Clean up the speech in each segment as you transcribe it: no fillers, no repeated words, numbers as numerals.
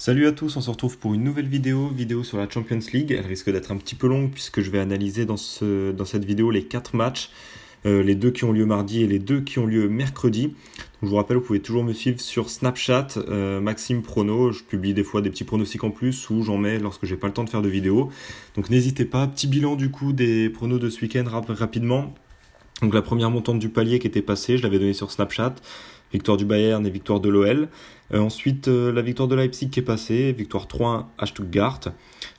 Salut à tous, on se retrouve pour une nouvelle vidéo sur la Champions League. Elle risque d'être un petit peu longue puisque je vais analyser dans cette vidéo les 4 matchs, les 2 qui ont lieu mardi et les 2 qui ont lieu mercredi. Donc, je vous rappelle, vous pouvez toujours me suivre sur Snapchat, Maxime Prono. Je publie des fois des petits pronostics en plus ou j'en mets lorsque j'ai pas le temps de faire de vidéo. Donc n'hésitez pas, petit bilan du coup des pronos de ce week-end rapidement. Donc la première montante du palier qui était passée, je l'avais donnée sur Snapchat. Victoire du Bayern et victoire de l'OL. Ensuite, la victoire de Leipzig qui est passée, victoire 3-1 à Stuttgart.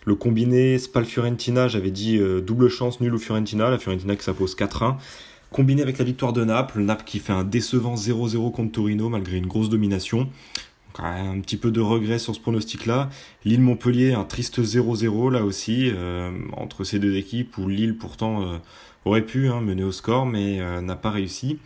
Le combiné Spal-Fiorentina, j'avais dit double chance, nul au Fiorentina. La Fiorentina qui s'impose 4-1. Combiné avec la victoire de Naples, Naples qui fait un décevant 0-0 contre Torino malgré une grosse domination. Donc, un petit peu de regret sur ce pronostic-là. Lille-Montpellier, un triste 0-0 là aussi, entre ces deux équipes où Lille pourtant aurait pu mener au score mais n'a pas réussi.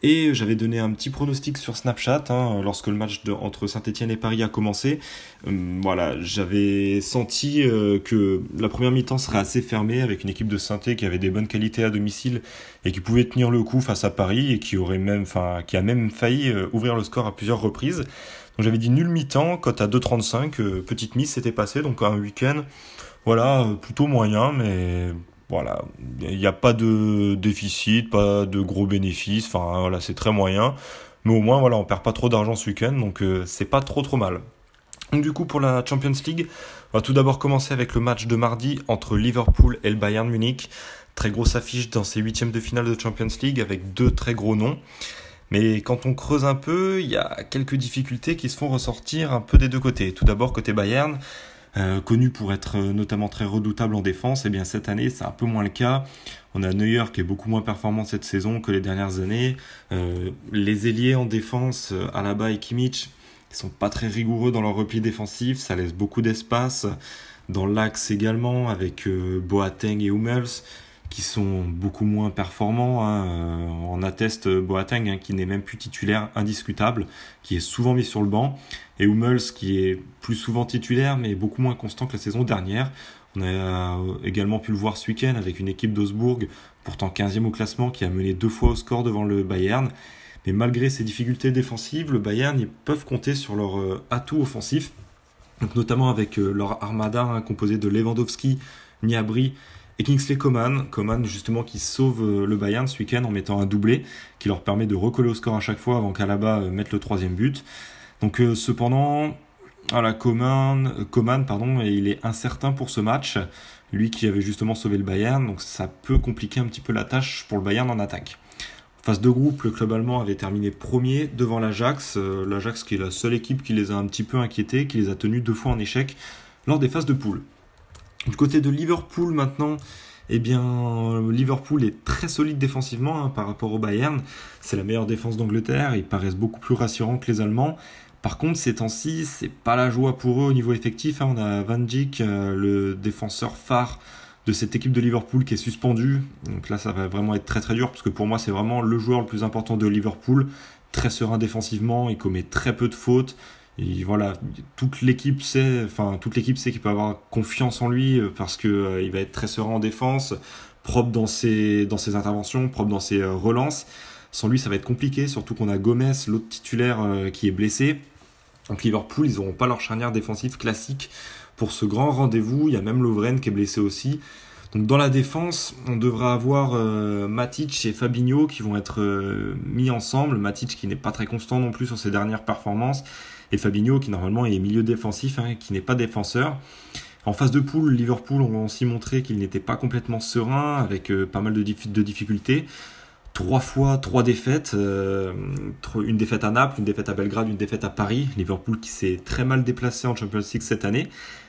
Et j'avais donné un petit pronostic sur Snapchat lorsque le match entre Saint-Etienne et Paris a commencé. Voilà, j'avais senti que la première mi-temps serait assez fermée avec une équipe de Saint-Etienne qui avait des bonnes qualités à domicile et qui pouvait tenir le coup face à Paris et qui a même failli ouvrir le score à plusieurs reprises. Donc j'avais dit nul mi-temps, cote à 2,35, petite mise s'était passée, donc un week-end, voilà, plutôt moyen, mais voilà, il n'y a pas de déficit, pas de gros bénéfices, enfin voilà, c'est très moyen. Mais au moins, voilà, on perd pas trop d'argent ce week-end, donc c'est pas trop mal. Donc du coup, pour la Champions League, on va tout d'abord commencer avec le match de mardi entre Liverpool et le Bayern Munich. Très grosse affiche dans ces huitièmes de finale de Champions League avec 2 très gros noms. Mais quand on creuse un peu, il y a quelques difficultés qui se font ressortir un peu des deux côtés. Tout d'abord, côté Bayern, connu pour être notamment très redoutable en défense, et bien cette année c'est un peu moins le cas. On a Neuer qui est beaucoup moins performant cette saison que les dernières années. Les ailiers en défense, Alaba et Kimmich, ils sont pas très rigoureux dans leur repli défensif, ça laisse beaucoup d'espace. Dans l'axe également avec Boateng et Hummels qui sont beaucoup moins performants. On atteste Boateng qui n'est même plus titulaire indiscutable, qui est souvent mis sur le banc, et Hummels qui est plus souvent titulaire mais beaucoup moins constant que la saison dernière. On a également pu le voir ce week-end avec une équipe d'Augsbourg, pourtant 15e au classement, qui a mené 2 fois au score devant le Bayern. Mais malgré ces difficultés défensives, le Bayern, ils peuvent compter sur leur atout offensif, donc notamment avec leur armada composée de Lewandowski, Gnabry et Kingsley Coman justement qui sauve le Bayern ce week-end en mettant un doublé qui leur permet de recoller au score à chaque fois avant qu'Alaba mette le 3e but. Donc cependant, voilà, Coman, et il est incertain pour ce match, lui qui avait justement sauvé le Bayern, donc ça peut compliquer un petit peu la tâche pour le Bayern en attaque. En phase de groupe, le club allemand avait terminé premier devant l'Ajax, l'Ajax qui est la seule équipe qui les a un petit peu inquiétés, qui les a tenus 2 fois en échec lors des phases de poule. Du côté de Liverpool maintenant, eh bien Liverpool est très solide défensivement par rapport au Bayern. C'est la meilleure défense d'Angleterre, ils paraissent beaucoup plus rassurants que les Allemands. Par contre, ces temps-ci, c'est pas la joie pour eux au niveau effectif. On a Van Dijk, le défenseur phare de cette équipe de Liverpool qui est suspendu. Donc là, ça va vraiment être très dur parce que pour moi, c'est vraiment le joueur le plus important de Liverpool. Très serein défensivement, il commet très peu de fautes. Et voilà, toute l'équipe sait qu'il peut avoir confiance en lui parce que il va être très serein en défense, propre dans ses interventions, propre dans ses relances. Sans lui, ça va être compliqué, surtout qu'on a Gomez, l'autre titulaire qui est blessé. Donc Liverpool, ils n'auront pas leur charnière défensive classique pour ce grand rendez-vous. Il y a même Lovren qui est blessé aussi. Donc dans la défense, on devra avoir Matic et Fabinho qui vont être mis ensemble. Matic qui n'est pas très constant non plus sur ses dernières performances. Et Fabinho qui normalement est milieu défensif, qui n'est pas défenseur. En phase de poule, Liverpool ont aussi montré qu'ils n'étaient pas complètement sereins, avec pas mal de difficultés. 3 fois 3 défaites, une défaite à Naples, une défaite à Belgrade, une défaite à Paris. Liverpool qui s'est très mal déplacé en Champions League cette année.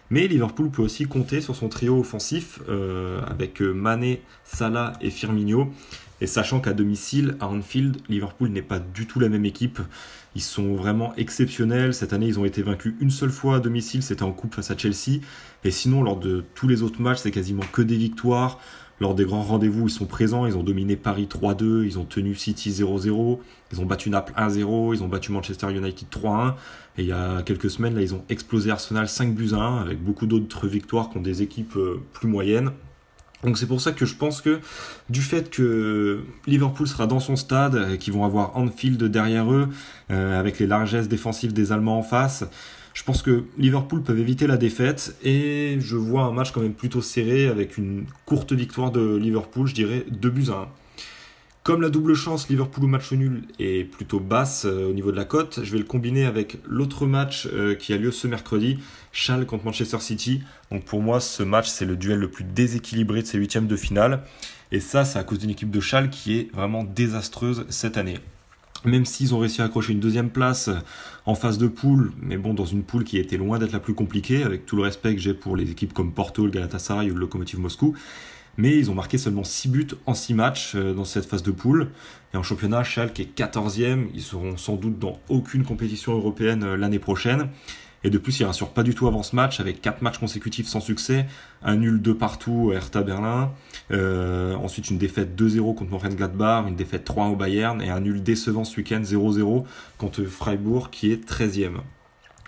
Mais Liverpool peut aussi compter sur son trio offensif avec Mané, Salah et Firmino. Et sachant qu'à domicile, à Anfield, Liverpool n'est pas du tout la même équipe. Ils sont vraiment exceptionnels. Cette année, ils ont été vaincus une seule fois à domicile, c'était en coupe face à Chelsea. Et sinon, lors de tous les autres matchs, c'est quasiment que des victoires. Lors des grands rendez-vous, ils sont présents. Ils ont dominé Paris 3-2, ils ont tenu City 0-0, ils ont battu Naples 1-0, ils ont battu Manchester United 3-1. Et il y a quelques semaines, là, ils ont explosé Arsenal 5-1, avec beaucoup d'autres victoires contre des équipes plus moyennes. Donc c'est pour ça que je pense que du fait que Liverpool sera dans son stade, qu'ils vont avoir Anfield derrière eux, avec les largesses défensives des Allemands en face, Je pense que Liverpool peuvent éviter la défaite et je vois un match quand même plutôt serré avec une courte victoire de Liverpool, je dirais 2-1. Comme la double chance Liverpool ou match nul est plutôt basse au niveau de la cote, je vais le combiner avec l'autre match qui a lieu ce mercredi, Schalke contre Manchester City. Donc pour moi, ce match, c'est le duel le plus déséquilibré de ces huitièmes de finale. Et ça, c'est à cause d'une équipe de Schalke qui est vraiment désastreuse cette année. Même s'ils ont réussi à accrocher une deuxième place en phase de poule, mais bon, dans une poule qui était loin d'être la plus compliquée, avec tout le respect que j'ai pour les équipes comme Porto, le Galatasaray ou le Lokomotiv Moscou. Mais ils ont marqué seulement 6 buts en 6 matchs dans cette phase de poule. Et en championnat, Schalke est 14e. Ils seront sans doute dans aucune compétition européenne l'année prochaine. Et de plus, ils ne rassurent pas du tout avant ce match, avec 4 matchs consécutifs sans succès. Un nul 2 partout à Hertha Berlin. Ensuite, une défaite 2-0 contre Mönchengladbach, une défaite 3-1 au Bayern. Et un nul décevant ce week-end 0-0 contre Freiburg, qui est 13e.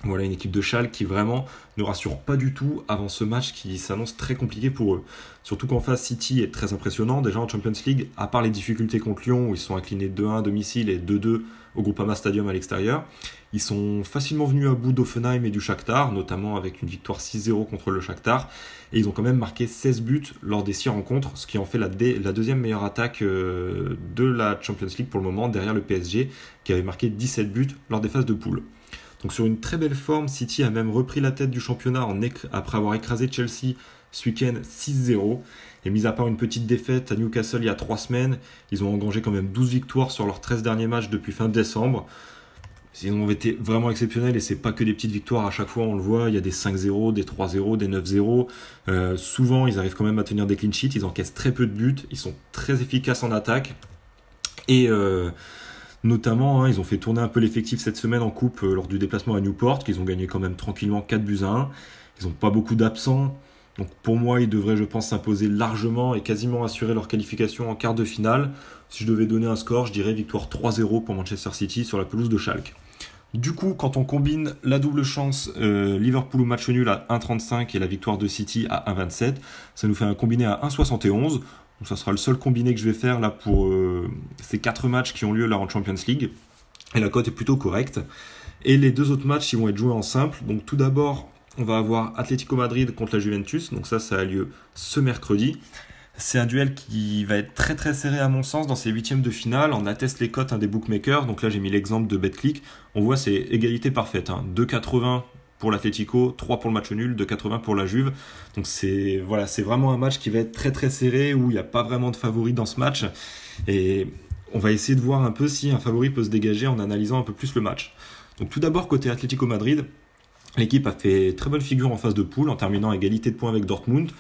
Voilà une équipe de Schalke qui vraiment ne rassure pas du tout avant ce match qui s'annonce très compliqué pour eux. Surtout qu'en face, City est très impressionnant. Déjà en Champions League, à part les difficultés contre Lyon où ils sont inclinés 2-1 à domicile et 2-2 au Groupama Stadium à l'extérieur, ils sont facilement venus à bout d'Hoffenheim et du Shakhtar, notamment avec une victoire 6-0 contre le Shakhtar. Et ils ont quand même marqué 16 buts lors des 6 rencontres, ce qui en fait la deuxième meilleure attaque de la Champions League pour le moment, derrière le PSG, qui avait marqué 17 buts lors des phases de poule. Donc sur une très belle forme, City a même repris la tête du championnat après avoir écrasé Chelsea ce week-end 6-0. Et mis à part une petite défaite à Newcastle il y a 3 semaines, ils ont engrangé quand même 12 victoires sur leurs 13 derniers matchs depuis fin décembre. Ils ont été vraiment exceptionnels et c'est pas que des petites victoires à chaque fois, on le voit, il y a des 5-0, des 3-0, des 9-0. Souvent ils arrivent quand même à tenir des clean sheets, ils encaissent très peu de buts, ils sont très efficaces en attaque. Et notamment, ils ont fait tourner un peu l'effectif cette semaine en coupe lors du déplacement à Newport, qu'ils ont gagné quand même tranquillement 4-1. Ils n'ont pas beaucoup d'absents. Donc pour moi, ils devraient, je pense, s'imposer largement et quasiment assurer leur qualification en quart de finale. Si je devais donner un score, je dirais victoire 3-0 pour Manchester City sur la pelouse de Schalke. Du coup, quand on combine la double chance Liverpool ou match nul à 1,35 et la victoire de City à 1,27, ça nous fait un combiné à 1,71. Donc ça sera le seul combiné que je vais faire là pour ces 4 matchs qui ont lieu là en Champions League. Et la cote est plutôt correcte. Et les 2 autres matchs, ils vont être joués en simple. Donc tout d'abord, on va avoir Atlético Madrid contre la Juventus. Donc ça a lieu ce mercredi. C'est un duel qui va être très très serré à mon sens dans ces huitièmes de finale. On atteste les cotes des bookmakers. Donc là, j'ai mis l'exemple de BetClick. On voit c'est égalité parfaite. 2,80 pour l'Atlético, 3 pour le match nul, 2,80 pour la Juve. Donc c'est vraiment un match qui va être très très serré où il n'y a pas vraiment de favori dans ce match. Et on va essayer de voir un peu si un favori peut se dégager en analysant un peu plus le match. Donc tout d'abord côté Atlético Madrid, l'équipe a fait très bonne figure en phase de poule en terminant à égalité de points avec Dortmund,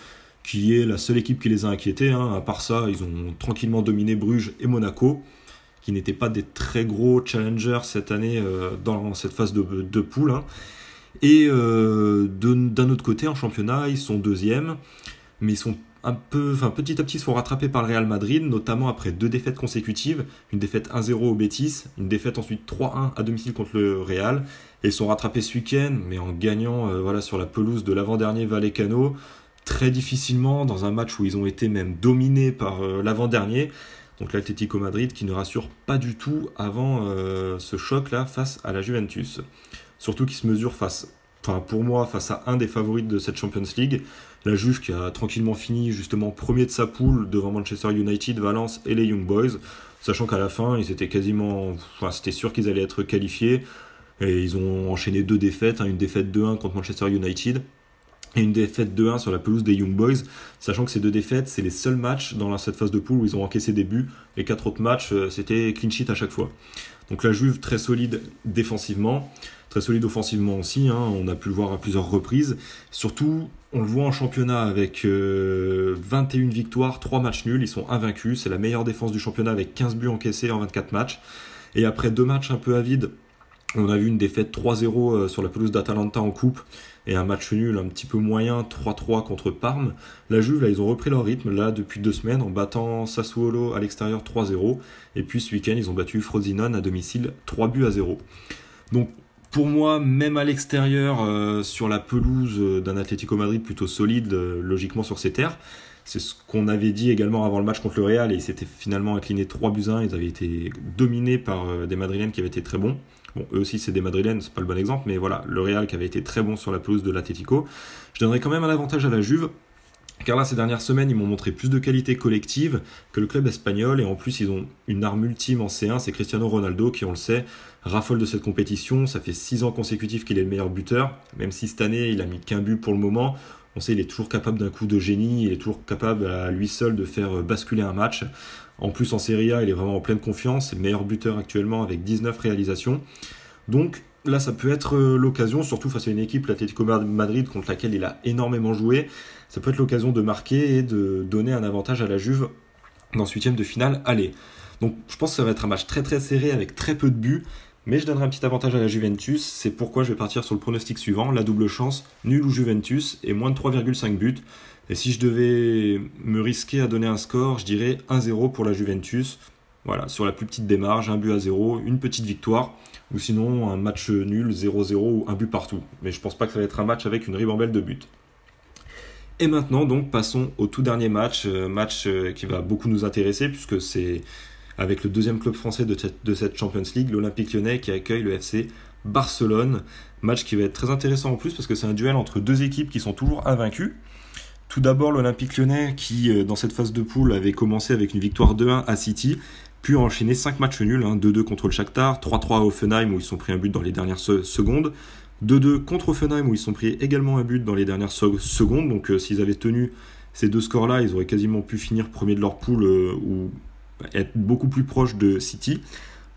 qui est la seule équipe qui les a inquiétés. À part ça, ils ont tranquillement dominé Bruges et Monaco, qui n'étaient pas des très gros challengers cette année dans cette phase de poule. Et d'un autre côté, en championnat, ils sont deuxièmes, mais ils sont petit à petit, ils se font rattraper par le Real Madrid, notamment après 2 défaites consécutives, une défaite 1-0 au Betis, une défaite ensuite 3-1 à domicile contre le Real, et ils sont rattrapés ce week-end, mais en gagnant sur la pelouse de l'avant-dernier Vallecano, très difficilement, dans un match où ils ont été même dominés par l'avant-dernier. Donc l'Atlético Madrid qui ne rassure pas du tout avant ce choc-là face à la Juventus. Surtout qu'il se mesure pour moi, face à un des favoris de cette Champions League, la Juve qui a tranquillement fini justement premier de sa poule devant Manchester United, Valence et les Young Boys, sachant qu'à la fin, c'était sûr qu'ils allaient être qualifiés, et ils ont enchaîné 2 défaites, une défaite 2-1 contre Manchester United, et une défaite 2-1 sur la pelouse des Young Boys, sachant que ces 2 défaites, c'est les seuls matchs dans cette phase de poule où ils ont encaissé des buts. Les 4 autres matchs, c'était clean sheet à chaque fois. Donc la Juve très solide défensivement, très solide offensivement aussi, on a pu le voir à plusieurs reprises. Surtout, on le voit en championnat avec 21 victoires, 3 matchs nuls, ils sont invaincus. C'est la meilleure défense du championnat avec 15 buts encaissés en 24 matchs. Et après 2 matchs un peu à vide, on a vu une défaite 3-0 sur la pelouse d'Atalanta en coupe et un match nul un petit peu moyen 3-3 contre Parme. La Juve, là, ils ont repris leur rythme là depuis 2 semaines en battant Sassuolo à l'extérieur 3-0. Et puis ce week-end, ils ont battu Frosinone à domicile 3-0. Donc pour moi, même à l'extérieur, sur la pelouse d'un Atlético Madrid plutôt solide, logiquement sur ses terres, c'est ce qu'on avait dit également avant le match contre le Real et ils s'étaient finalement inclinés 3-1. Ils avaient été dominés par des Madrilènes qui avaient été très bons. Bon, eux aussi c'est des Madrilènes, c'est pas le bon exemple, mais voilà, le Real qui avait été très bon sur la pelouse de l'Atlético. Je donnerais quand même un avantage à la Juve, car là, ces dernières semaines, ils m'ont montré plus de qualité collective que le club espagnol. Et en plus, ils ont une arme ultime en C1, c'est Cristiano Ronaldo, qui, on le sait, raffole de cette compétition. Ça fait 6 ans consécutifs qu'il est le meilleur buteur. Même si cette année, il a mis qu'un but pour le moment. On sait, il est toujours capable d'un coup de génie. Il est toujours capable à lui seul de faire basculer un match. En plus, en Serie A, il est vraiment en pleine confiance. C'est le meilleur buteur actuellement avec 19 réalisations. Donc là, ça peut être l'occasion, surtout face à une équipe, l'Atlético Madrid, contre laquelle il a énormément joué. Ça peut être l'occasion de marquer et de donner un avantage à la Juve dans ce huitième de finale aller. Donc je pense que ça va être un match très très serré avec très peu de buts, mais je donnerai un petit avantage à la Juventus. C'est pourquoi je vais partir sur le pronostic suivant, la double chance, nul ou Juventus et moins de 3,5 buts. Et si je devais me risquer à donner un score, je dirais 1-0 pour la Juventus. Voilà, sur la plus petite des marges, un but à 0, une petite victoire, ou sinon un match nul, 0-0 ou un but partout. Mais je pense pas que ça va être un match avec une ribambelle de buts. Et maintenant, donc, passons au tout dernier match, qui va beaucoup nous intéresser, puisque c'est avec le deuxième club français de cette Champions League, l'Olympique Lyonnais, qui accueille le FC Barcelone. Match qui va être très intéressant en plus, parce que c'est un duel entre deux équipes qui sont toujours invaincues. Tout d'abord, l'Olympique Lyonnais, qui, dans cette phase de poule, avait commencé avec une victoire 2-1 à City, puis a enchaîné 5 matchs nuls, 2-2 contre le Shakhtar, 3-3 à Hoffenheim, où ils sont pris un but dans les dernières secondes, 2-2 contre Hoffenheim où ils sont pris également un but dans les dernières secondes. Donc s'ils avaient tenu ces deux scores-là, ils auraient quasiment pu finir premier de leur poule ou être beaucoup plus proche de City.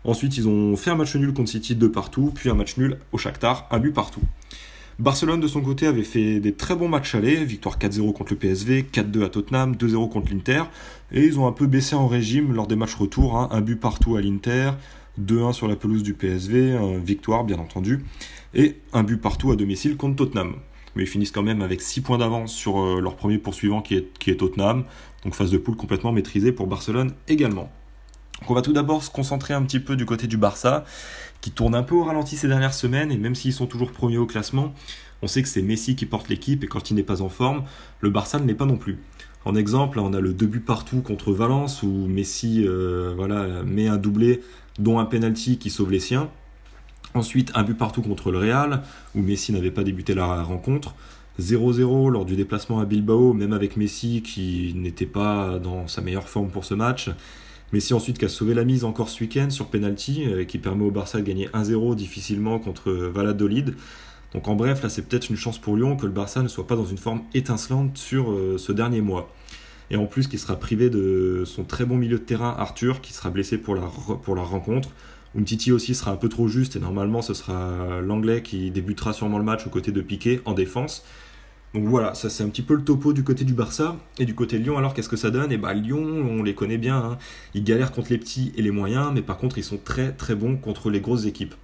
Ensuite, ils ont fait un match nul contre City 2 partout, puis un match nul au Shakhtar, un but partout. Barcelone, de son côté, avait fait des très bons matchs allés, victoire 4-0 contre le PSV, 4-2 à Tottenham, 2-0 contre l'Inter, et ils ont un peu baissé en régime lors des matchs retour, un but partout à l'Inter, 2-1 sur la pelouse du PSV, victoire bien entendu, et un but partout à domicile contre Tottenham. Mais ils finissent quand même avec 6 points d'avance sur leur premier poursuivant qui est Tottenham, donc phase de poule complètement maîtrisée pour Barcelone également. Donc on va tout d'abord se concentrer un petit peu du côté du Barça, qui tourne un peu au ralenti ces dernières semaines, et même s'ils sont toujours premiers au classement, on sait que c'est Messi qui porte l'équipe, et quand il n'est pas en forme, le Barça ne l'est pas non plus. En exemple, on a le 2 buts partout contre Valence, où Messi met un doublé, dont un penalty qui sauve les siens. Ensuite, un but partout contre le Real, où Messi n'avait pas débuté la rencontre. 0-0 lors du déplacement à Bilbao, même avec Messi qui n'était pas dans sa meilleure forme pour ce match. Messi ensuite qui a sauvé la mise encore ce week-end sur penalty, qui permet au Barça de gagner 1-0 difficilement contre Valladolid. Donc en bref, là c'est peut-être une chance pour Lyon que le Barça ne soit pas dans une forme étincelante sur ce dernier mois. Et en plus qu'il sera privé de son très bon milieu de terrain Arthur, qui sera blessé pour la rencontre. Umtiti aussi sera un peu trop juste, et normalement ce sera l'Anglais qui débutera sûrement le match aux côtés de Piqué en défense. Donc voilà, ça c'est un petit peu le topo du côté du Barça. Et du côté de Lyon, alors qu'est-ce que ça donne ? Lyon, on les connaît bien, ils galèrent contre les petits et les moyens, mais par contre ils sont très très bons contre les grosses équipes.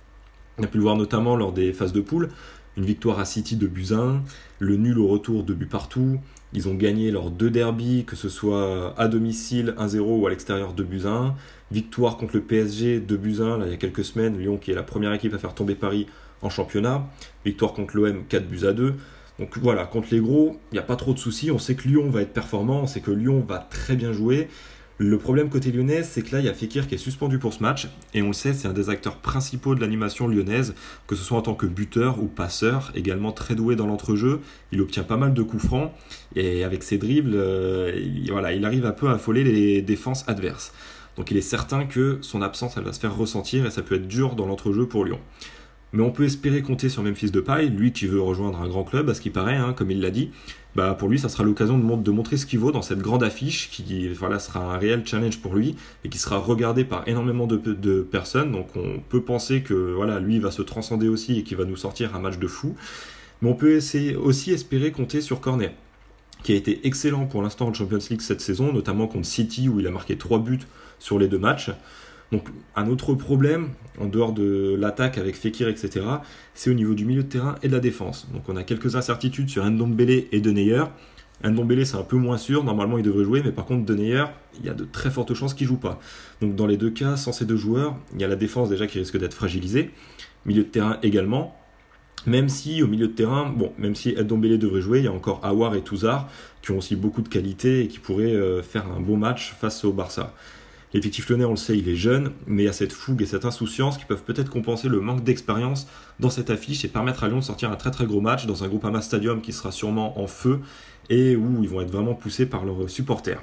On a pu le voir notamment lors des phases de poule, une victoire à City de buts 1, le nul au retour de buts partout. Ils ont gagné leurs 2 derbys, que ce soit à domicile 1-0 ou à l'extérieur 2 buts 1. Victoire contre le PSG 2 buts 1, là, il y a quelques semaines, Lyon qui est la première équipe à faire tomber Paris en championnat. Victoire contre l'OM 4 buts à 2. Donc voilà, contre les gros, il n'y a pas trop de soucis. On sait que Lyon va être performant, on sait que Lyon va très bien jouer. Le problème côté lyonnais, c'est que là, il y a Fekir qui est suspendu pour ce match. Et on le sait, c'est un des acteurs principaux de l'animation lyonnaise, que ce soit en tant que buteur ou passeur, également très doué dans l'entrejeu. Il obtient pas mal de coups francs. Et avec ses dribbles, il arrive un peu à affoler les défenses adverses. Donc il est certain que son absence, elle va se faire ressentir et ça peut être dur dans l'entrejeu pour Lyon. Mais on peut espérer compter sur Memphis Depay, lui qui veut rejoindre un grand club, à ce qui paraît, comme il l'a dit. Pour lui, ça sera l'occasion de montrer ce qu'il vaut dans cette grande affiche qui sera un réel challenge pour lui et qui sera regardé par énormément de personnes. Donc on peut penser que lui va se transcender aussi et qu'il va nous sortir un match de fou. Mais on peut aussi espérer compter sur Cornet, qui a été excellent pour l'instant en Champions League cette saison, notamment contre City où il a marqué 3 buts sur les 2 matchs. Donc un autre problème, en dehors de l'attaque avec Fekir, etc., c'est au niveau du milieu de terrain et de la défense. Donc on a quelques incertitudes sur Ndombele et Denayer. Ndombele c'est un peu moins sûr, normalement il devrait jouer, mais par contre Denayer, il y a de très fortes chances qu'il ne joue pas. Donc dans les 2 cas, sans ces 2 joueurs, il y a la défense déjà qui risque d'être fragilisée, milieu de terrain également. Même si au milieu de terrain, même si Ndombele devrait jouer, il y a encore Aouar et Touzard qui ont aussi beaucoup de qualité et qui pourraient faire un bon match face au Barça. L'effectif lyonnais, on le sait, il est jeune, mais il y a cette fougue et cette insouciance qui peuvent peut-être compenser le manque d'expérience dans cette affiche et permettre à Lyon de sortir un très très gros match dans un Groupama Stadium qui sera sûrement en feu et où ils vont être vraiment poussés par leurs supporters.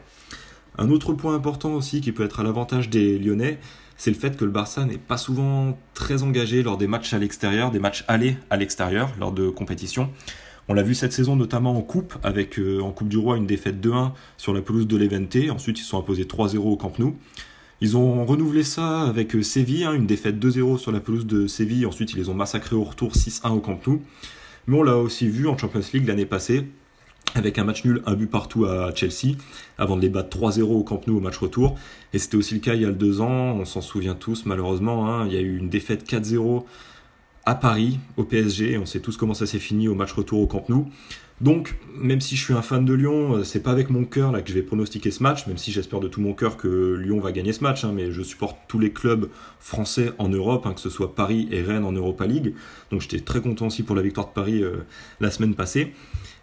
Un autre point important aussi qui peut être à l'avantage des Lyonnais, c'est le fait que le Barça n'est pas souvent très engagé lors des matchs à l'extérieur, des matchs allés à l'extérieur lors de compétitions. On l'a vu cette saison notamment en coupe, avec en Coupe du Roi une défaite 2-1 sur la pelouse de l'Evente, ensuite ils se sont imposés 3-0 au Camp Nou. Ils ont renouvelé ça avec Séville, une défaite 2-0 sur la pelouse de Séville, ensuite ils les ont massacrés au retour 6-1 au Camp Nou. Mais on l'a aussi vu en Champions League l'année passée, avec un match nul, un but partout à Chelsea, avant de les battre 3-0 au Camp Nou au match retour. Et c'était aussi le cas il y a 2 ans, on s'en souvient tous malheureusement, il y a eu une défaite 4-0 à Paris, au PSG, et on sait tous comment ça s'est fini au match retour au Camp Nou. Donc, même si je suis un fan de Lyon, c'est pas avec mon cœur là que je vais pronostiquer ce match, même si j'espère de tout mon cœur que Lyon va gagner ce match, mais je supporte tous les clubs français en Europe, que ce soit Paris et Rennes en Europa League. Donc j'étais très content aussi pour la victoire de Paris la semaine passée.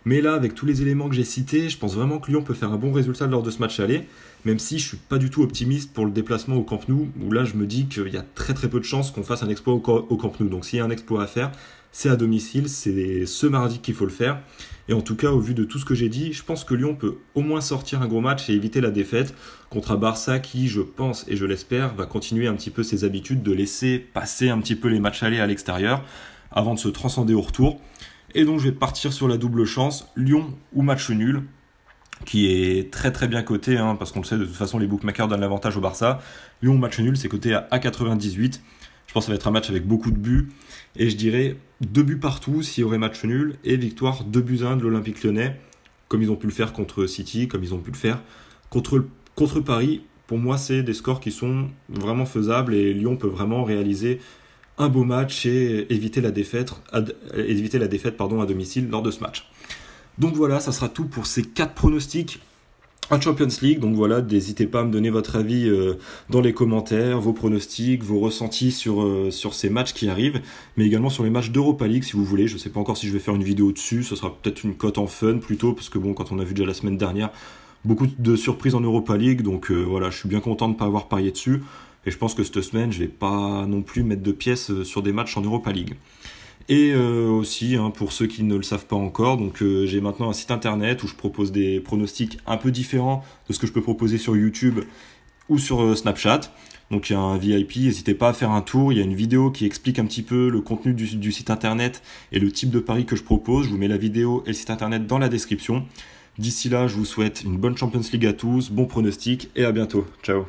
Mais là, avec tous les éléments que j'ai cités, je pense vraiment que Lyon peut faire un bon résultat lors de ce match aller, même si je suis pas du tout optimiste pour le déplacement au Camp Nou, où là je me dis qu'il y a très très peu de chances qu'on fasse un exploit au Camp Nou. Donc s'il y a un exploit à faire, c'est à domicile, c'est ce mardi qu'il faut le faire. Et en tout cas, au vu de tout ce que j'ai dit, je pense que Lyon peut au moins sortir un gros match et éviter la défaite contre un Barça qui, je pense et je l'espère, va continuer un petit peu ses habitudes de laisser passer un petit peu les matchs allés à l'extérieur avant de se transcender au retour. Et donc je vais partir sur la double chance, Lyon ou match nul, qui est très très bien coté, parce qu'on le sait, de toute façon les bookmakers donnent l'avantage au Barça. Lyon ou match nul, c'est coté à 1,98. Je pense que ça va être un match avec beaucoup de buts, et je dirais 2 buts partout s'il y aurait match nul, et victoire 2-1 de l'Olympique Lyonnais, comme ils ont pu le faire contre City, comme ils ont pu le faire contre Paris. Pour moi, c'est des scores qui sont vraiment faisables, et Lyon peut vraiment réaliser un beau match et éviter la défaite à domicile lors de ce match. Donc voilà, ça sera tout pour ces 4 pronostics en Champions League. Donc voilà, n'hésitez pas à me donner votre avis dans les commentaires, vos pronostics, vos ressentis sur ces matchs qui arrivent, mais également sur les matchs d'Europa League si vous voulez. Je ne sais pas encore si je vais faire une vidéo dessus, ce sera peut-être une cote en fun plutôt, parce que bon, quand on a vu déjà la semaine dernière, beaucoup de surprises en Europa League, donc voilà, je suis bien content de ne pas avoir parié dessus. Et je pense que cette semaine, je ne vais pas non plus mettre de pièces sur des matchs en Europa League. Et aussi, pour ceux qui ne le savent pas encore, donc j'ai maintenant un site internet où je propose des pronostics un peu différents de ce que je peux proposer sur YouTube ou sur Snapchat. Donc il y a un VIP, n'hésitez pas à faire un tour, il y a une vidéo qui explique un petit peu le contenu du site internet et le type de pari que je propose. Je vous mets la vidéo et le site internet dans la description. D'ici là, je vous souhaite une bonne Champions League à tous, bon pronostic et à bientôt. Ciao.